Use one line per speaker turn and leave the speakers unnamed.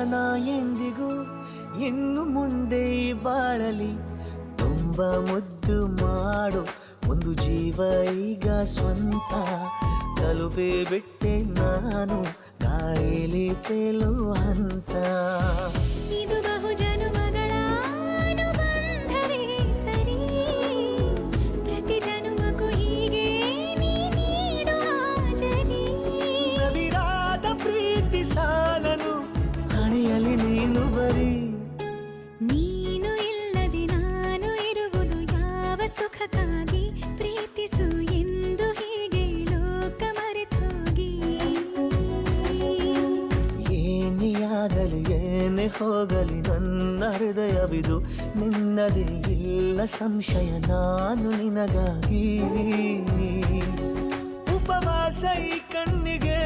ನಾ ಎಂದಿಗೂ ಇನ್ನು ಮುಂದೆ ಈ ಬಾಳಲಿ ತುಂಬ ಮುದ್ದು ಮಾಡು ಒಂದು ಜೀವ ಈಗ ಸ್ವಂತ ತಲುಪೇ ಬಿಟ್ಟೆ ನಾನು ಕಾಯಿಲೆ ತೇಲುವ ಹಂತ
ಇದು ಬಹು ಜನುಮಗಳ ಅನುಬಂಧವೇ ಸರಿ ಪ್ರತಿ ಜನುಮಕ್ಕೂ ಹೀಗೆ ನೀ ನೀಡುವ ಹಾಜರಿ
ನವಿರಾದ ಪ್ರೀತಿ ಸಾಲನು ಹಣೆಯಲ್ಲಿ ನೀನು ಬರೀ
ನೀನು ಇಲ್ಲದೆ ನಾನು ಇರುವುದು ಯಾವ ಸುಖಕ್ಕಾಗಿ ಪ್ರೀತಿಸು ಎಂದು ಹೀಗೆ ಲೋಕ ಮರೆತೋಗಿ
ಏನೇ ಆಗಲಿ ಏನೇ ಹೋಗಲಿ ನನ್ನ ಹೃದಯವಿದು ನಿನ್ನದೇ ಇಲ್ಲ ಸಂಶಯ ನಾನು ನಿನಗಾಗಿ ಉಪವಾಸ ಈ ಕಣ್ಣಿಗೆ